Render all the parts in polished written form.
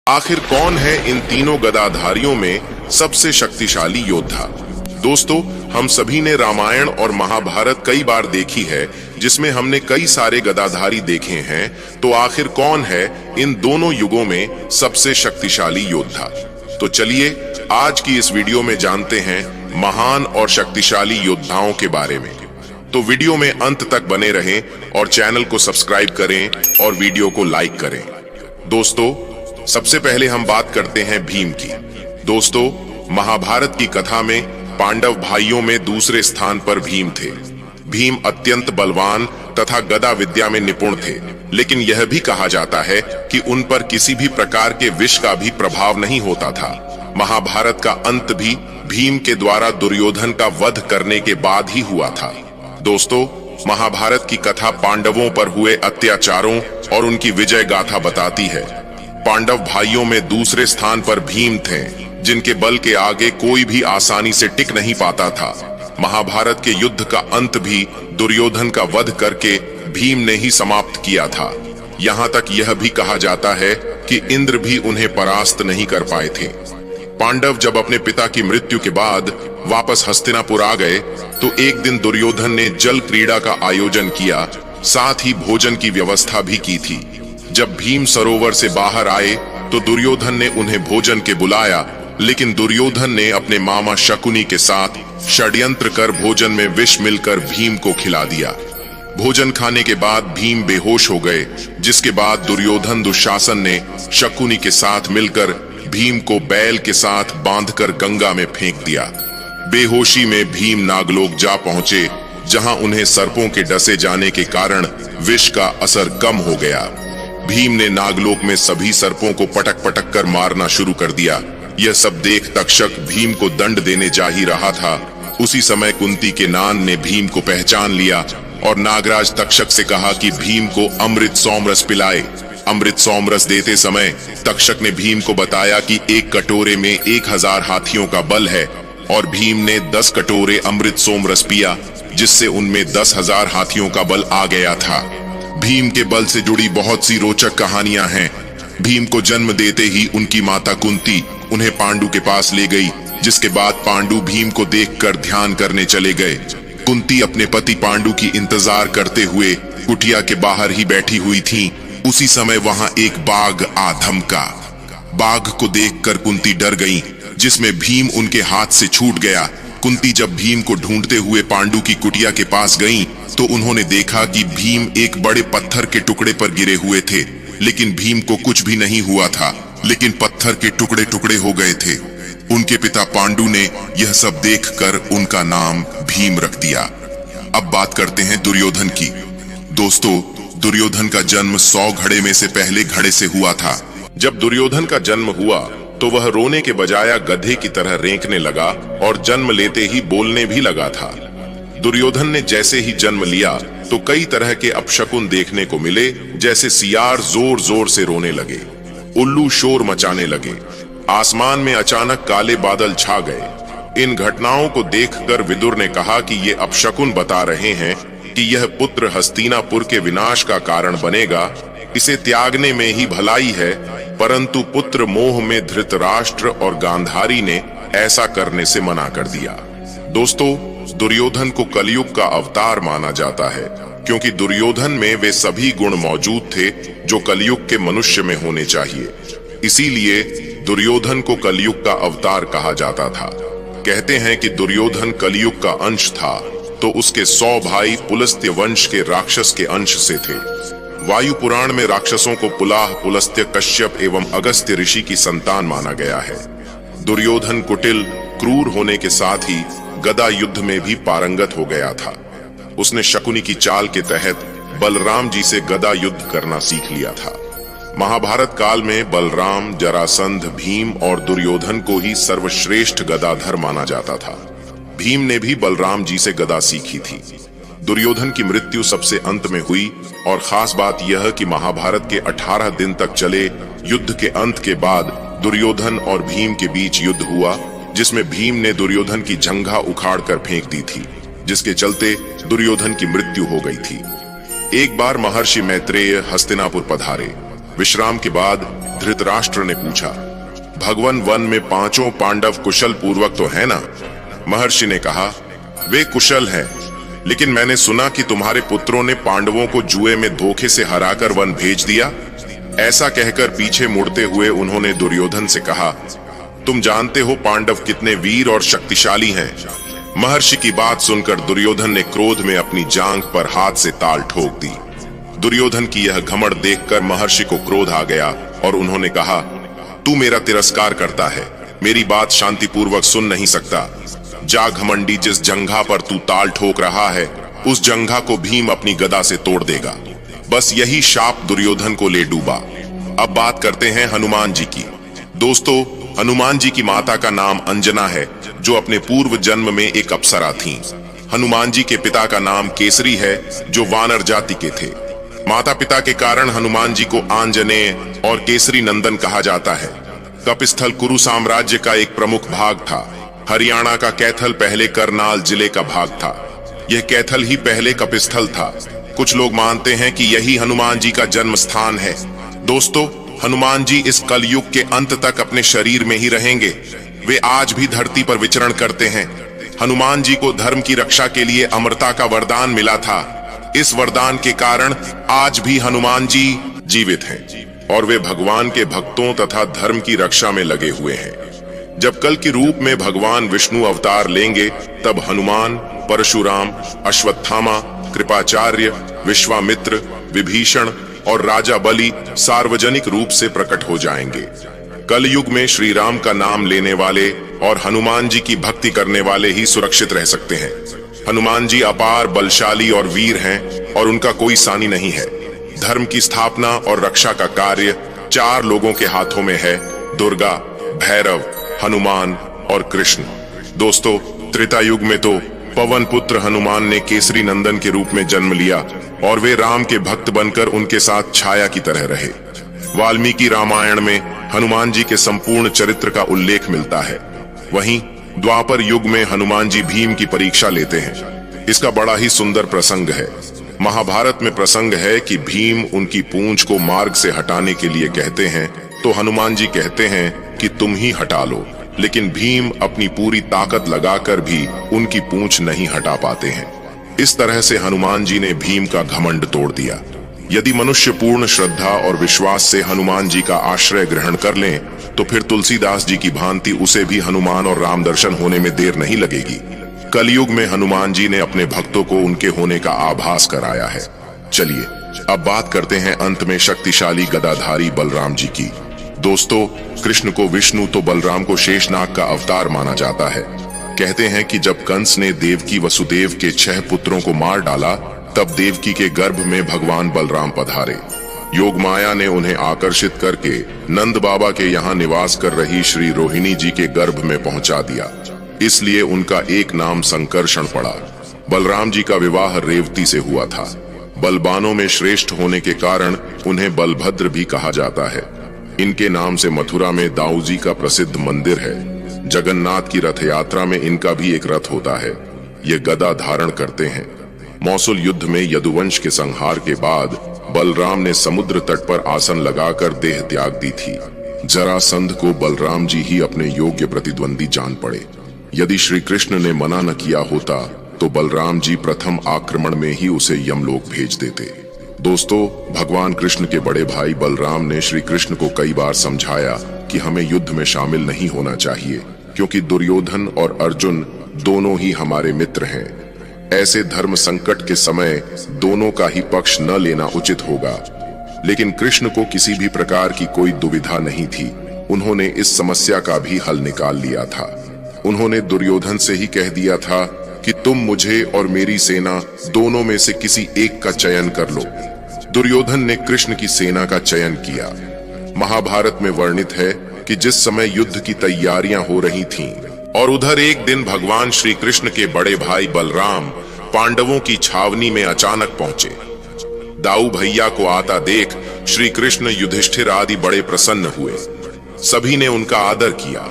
आखिर कौन है इन तीनों गदाधारियों में सबसे शक्तिशाली योद्धा? दोस्तों, हम सभी ने रामायण और महाभारत कई बार देखी है, जिसमें हमने कई सारे गदाधारी देखे हैं। तो आखिर कौन है इन दोनों युगों में सबसे शक्तिशाली योद्धा? तो चलिए आज की इस वीडियो में जानते हैं महान और शक्तिशाली योद्धाओं के बारे में। तो वीडियो में अंत तक बने रहें और चैनल को सब्सक्राइब करें और वीडियो को लाइक करें। दोस्तों, सबसे पहले हम बात करते हैं भीम की। दोस्तों, महाभारत की कथा में पांडव भाइयों में दूसरे स्थान पर भीम थे। भीम अत्यंत बलवान तथा गदा विद्या में निपुण थे, लेकिन यह भी कहा जाता है कि उन पर किसी भी प्रकार के विष का भी प्रभाव नहीं होता था। महाभारत का अंत भी भीम के द्वारा दुर्योधन का वध करने के बाद ही हुआ था। दोस्तों, महाभारत की कथा पांडवों पर हुए अत्याचारों और उनकी विजय गाथा बताती है। पांडव भाइयों में दूसरे स्थान पर भीम थे, जिनके बल के आगे कोई भी आसानी से टिक नहीं पाता था। महाभारत के युद्ध का अंत भी दुर्योधन का वध करके भीम ने ही समाप्त किया था। यहाँ तक यह भी कहा जाता है कि इंद्र भी उन्हें परास्त नहीं कर पाए थे। पांडव जब अपने पिता की मृत्यु के बाद वापस हस्तिनापुर आ गए, तो एक दिन दुर्योधन ने जल क्रीड़ा का आयोजन किया, साथ ही भोजन की व्यवस्था भी की थी। जब भीम सरोवर से बाहर आए तो दुर्योधन ने उन्हें भोजन के बुलाया, लेकिन दुर्योधन ने अपने मामा शकुनी के साथ षड्यंत्र कर भोजन में विष मिलकर भीम को खिला दिया। भोजन खाने के बाद भीम बेहोश हो गए, जिसके बाद दुर्योधन दुशासन ने शकुनी के साथ मिलकर भीम को बैल के साथ बांधकर गंगा में फेंक दिया। बेहोशी में भीम नागलोक जा पहुंचे, जहां उन्हें सर्पों के डसे जाने के कारण विष का असर कम हो गया। भीम ने नागलोक में सभी सर्पों को पटक पटक कर मारना शुरू कर दिया। यह सब देख तक्षक भीम को दंड देने जा ही रहा था। उसी समय कुंती के नान ने भीम को पहचान लिया और नागराज तक्षक से कहा कि भीम को अमृत सोमरस पिलाए। अमृत सोमरस देते समय तक्षक ने भीम को बताया कि एक कटोरे में 1000 हाथियों का बल है, और भीम ने 10 कटोरे अमृत सोमरस पिया, जिससे उनमें 10,000 हाथियों का बल आ गया था। भीम के बल से जुड़ी बहुत सी रोचक कहानियां हैं। भीम को जन्म देते ही उनकी माता कुंती उन्हें पांडु के पास ले गई, जिसके बाद पांडु भीम को देखकर ध्यान करने चले गए। कुंती अपने पति पांडु की इंतजार करते हुए कुटिया के बाहर ही बैठी हुई थी। उसी समय वहां एक बाघ आ धमका। बाघ को देखकर कुंती डर गईं, जिसमें भीम उनके हाथ से छूट गया। कुंती जब भीम को ढूंढते हुए पांडु की कुटिया के पास गईं, तो उन्होंने देखा कि भीम एक बड़े पत्थर के टुकड़े पर गिरे हुए थे, लेकिन भीम को कुछ भी नहीं हुआ था, लेकिन पत्थर के टुकड़े टुकड़े हो गए थे। उनके पिता पांडु ने यह सब देखकर उनका नाम भीम रख दिया। अब बात करते हैं दुर्योधन की। दोस्तों, दुर्योधन का जन्म 100 घड़े में से पहले घड़े से हुआ था। जब दुर्योधन का जन्म हुआ तो वह रोने के बजाय गधे की तरह रेंकने लगा और जन्म लेते ही बोलने भी लगा था। दुर्योधन ने जैसे ही जन्म लिया तो कई तरह के अपशकुन देखने को मिले, जैसे सियार जोर जोर से रोने लगे, उल्लू शोर मचाने लगे, आसमान में अचानक काले बादल छा गए। इन घटनाओं को देखकर विदुर ने कहा कि ये अपशकुन बता रहे हैं कि यह पुत्र हस्तिनापुर के विनाश का कारण बनेगा। इसे त्यागने में ही भलाई है, परंतु पुत्र मोह में धृतराष्ट्र और गांधारी ने ऐसा करने से मना कर दिया। दोस्तों, दुर्योधन को कलयुग का अवतार माना जाता है, क्योंकि दुर्योधन में वे सभी गुण मौजूद थे जो कलयुग के मनुष्य में होने चाहिए। इसीलिए दुर्योधन को कलयुग का अवतार कहा जाता था। कहते हैं कि दुर्योधन कलयुग का अंश था, तो उसके 100 भाई पुलस्त्य वंश के राक्षस के अंश से थे। वायु पुराण में राक्षसों को पुलाह, पुलस्त्य, कश्यप एवं अगस्त्य ऋषि की संतान माना गया है। दुर्योधन कुटिल, क्रूर होने के साथ ही गदा युद्ध में भी पारंगत हो गया था। उसने शकुनी की चाल के तहत बलराम जी से गदा युद्ध करना सीख लिया था। महाभारत काल में बलराम, जरासंध, भीम और दुर्योधन को ही सर्वश्रेष्ठ गदाधर माना जाता था। भीम ने भी बलराम जी से गदा सीखी थी। दुर्योधन की मृत्यु सबसे अंत में हुई, और खास बात यह कि महाभारत के 18 दिन तक चले युद्ध के अंत के बाद दुर्योधन और भीम के बीच युद्ध हुआ, जिसमें भीम ने दुर्योधन की जंघा उखाड़ कर फेंक दी थी, जिसके चलते दुर्योधन की मृत्यु हो गई थी। एक बार महर्षि मैत्रेय हस्तिनापुर पधारे। विश्राम के बाद धृतराष्ट्र ने पूछा, भगवन वन में पांचों पांडव कुशल पूर्वक तो है ना? महर्षि ने कहा, वे कुशल हैं, लेकिन मैंने सुना कि तुम्हारे पुत्रों ने पांडवों को जुए में धोखे से हराकर वन भेज दिया। ऐसा कहकर पीछे मुड़ते हुए उन्होंने दुर्योधन से कहा, तुम जानते हो पांडव कितने वीर और शक्तिशाली हैं। महर्षि की बात सुनकर दुर्योधन ने क्रोध में अपनी जांघ पर हाथ से ताल ठोक दी। दुर्योधन की यह घमंड देखकर महर्षि को क्रोध आ गया और उन्होंने कहा, तू मेरा तिरस्कार करता है, मेरी बात शांतिपूर्वक सुन नहीं सकता। जा घमंडी, जिस जंघा पर तू ताल ठोक रहा है उस जंघा को भीम अपनी गदा से तोड़ देगा। बस यही शाप दुर्योधन को ले डूबा। अब बात करते हैं हनुमान जी की। दोस्तों, हनुमान जी की माता का नाम अंजना है, जो अपने पूर्व जन्म में एक अप्सरा थीं। हनुमान जी के पिता का नाम केसरी है, जो वानर जाति के थे। माता पिता के कारण हनुमान जी को आंजनेय और केसरी नंदन कहा जाता है। कपिस्थल कुरु साम्राज्य का एक प्रमुख भाग था। हरियाणा का कैथल पहले करनाल जिले का भाग था। यह कैथल ही पहले कपिस्थल था। कुछ लोग मानते हैं कि यही हनुमान जी का जन्म स्थान है। दोस्तों, हनुमान जी इस कलयुग के अंत तक अपने शरीर में ही रहेंगे। वे आज भी धरती पर विचरण करते हैं। हनुमान जी को धर्म की रक्षा के लिए अमरता का वरदान मिला था। इस वरदान के कारण आज भी हनुमान जी जीवित हैं और वे भगवान के भक्तों तथा धर्म की रक्षा में लगे हुए हैं। जब कल के रूप में भगवान विष्णु अवतार लेंगे, तब हनुमान, परशुराम, अश्वत्थामा, कृपाचार्य, विश्वामित्र, विभीषण और राजा बलि सार्वजनिक रूप से प्रकट हो जाएंगे। कलयुग में श्री राम का नाम लेने वाले और हनुमान जी की भक्ति करने वाले ही सुरक्षित रह सकते हैं। हनुमान जी अपार बलशाली और वीर हैं और उनका कोई सानी नहीं है। धर्म की स्थापना और रक्षा का कार्य 4 लोगों के हाथों में है, दुर्गा, भैरव, हनुमान और कृष्ण। दोस्तों, त्रेता युग में तो पवन पुत्र हनुमान ने केसरी नंदन के रूप में जन्म लिया और वे राम के भक्त बनकर उनके साथ छाया की तरह रहे। वाल्मीकि रामायण में हनुमान जी के संपूर्ण चरित्र का उल्लेख मिलता है। वहीं द्वापर युग में हनुमान जी भीम की परीक्षा लेते हैं। इसका बड़ा ही सुंदर प्रसंग है। महाभारत में प्रसंग है कि भीम उनकी पूंछ को मार्ग से हटाने के लिए कहते हैं, तो हनुमान जी कहते हैं कि तुम ही हटा लो, लेकिन भीम अपनी पूरी ताकत लगाकर भी उनकी पूंछ नहीं हटा पाते हैं। इस तरह से हनुमान जी ने भीम का घमंड तोड़ दिया। यदि मनुष्य पूर्ण श्रद्धा और विश्वास से हनुमान जी का आश्रय ग्रहण कर लें, तो फिर तुलसीदास जी की भांति उसे भी हनुमान और राम दर्शन होने में देर नहीं लगेगी। कलयुग में हनुमान जी ने अपने भक्तों को उनके होने का आभास कराया है। चलिए अब बात करते हैं अंत में शक्तिशाली गदाधारी बलराम जी की। दोस्तों, कृष्ण को विष्णु तो बलराम को शेषनाग का अवतार माना जाता है। कहते हैं कि जब कंस ने देवकी वसुदेव के 6 पुत्रों को मार डाला, तब देवकी के गर्भ में भगवान बलराम पधारे। योग माया ने उन्हें आकर्षित करके नंद बाबा के यहाँ निवास कर रही श्री रोहिणी जी के गर्भ में पहुंचा दिया। इसलिए उनका एक नाम संकर्षण पड़ा। बलराम जी का विवाह रेवती से हुआ था। बलवानों में श्रेष्ठ होने के कारण उन्हें बलभद्र भी कहा जाता है। इनके नाम से मथुरा में दाऊ जी का प्रसिद्ध मंदिर है। जगन्नाथ की रथ यात्रा में इनका भी एक रथ होता है। ये गदा धारण करते हैं। मौसूल युद्ध में यदुवंश के संहार के बाद बलराम ने समुद्र तट पर आसन लगाकर देह त्याग दी थी। जरासंध को बलराम जी ही अपने योग्य प्रतिद्वंदी जान पड़े। यदि श्री कृष्ण ने मना न किया होता तो बलराम जी प्रथम आक्रमण में ही उसे यमलोक भेज देते। दोस्तों, भगवान कृष्ण के बड़े भाई बलराम ने श्री कृष्ण को कई बार समझाया कि हमें युद्ध में शामिल नहीं होना चाहिए, क्योंकि दुर्योधन और अर्जुन दोनों ही हमारे मित्र हैं। ऐसे धर्म संकट के समय दोनों का ही पक्ष न लेना उचित होगा। लेकिन कृष्ण को किसी भी प्रकार की कोई दुविधा नहीं थी। उन्होंने इस समस्या का भी हल निकाल लिया था। उन्होंने दुर्योधन से ही कह दिया था कि तुम मुझे और मेरी सेना दोनों में से किसी एक का चयन कर लो। दुर्योधन ने कृष्ण की सेना का चयन किया। महाभारत में वर्णित है कि जिस समय युद्ध की तैयारियां हो रही थीं और उधर एक दिन भगवान श्री कृष्ण के बड़े भाई बलराम पांडवों की छावनी में अचानक पहुंचे। दाऊ भैया को आता देख श्री कृष्ण, युधिष्ठिर आदि बड़े प्रसन्न हुए। सभी ने उनका आदर किया।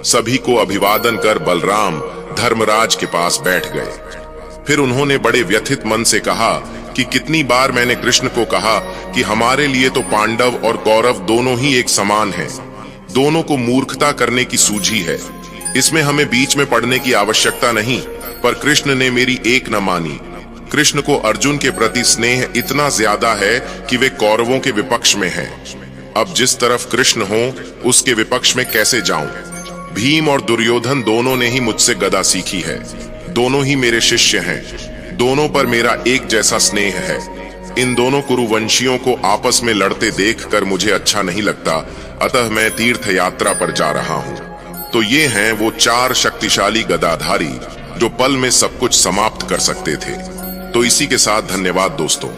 सभी को अभिवादन कर बलराम धर्मराज के पास बैठ गए। फिर उन्होंने बड़े व्यथित मन से कहा कि कितनी बार मैंने कृष्ण को कहा कि हमारे लिए तो पांडव और कौरव दोनों ही एक समान हैं। दोनों को मूर्खता करने की सूझी है, इसमें हमें बीच में पड़ने की आवश्यकता नहीं। पर कृष्ण ने मेरी एक न मानी। कृष्ण को अर्जुन के प्रति स्नेह इतना ज्यादा है कि वे कौरवों के विपक्ष में हैं। अब जिस तरफ कृष्ण हो उसके विपक्ष में कैसे जाऊं? भीम और दुर्योधन दोनों ने ही मुझसे गदा सीखी है। दोनों ही मेरे शिष्य हैं। दोनों पर मेरा एक जैसा स्नेह है। इन दोनों कुरुवंशियों को आपस में लड़ते देखकर मुझे अच्छा नहीं लगता, अतः मैं तीर्थ यात्रा पर जा रहा हूं। तो ये हैं वो 4 शक्तिशाली गदाधारी जो पल में सब कुछ समाप्त कर सकते थे। तो इसी के साथ धन्यवाद दोस्तों।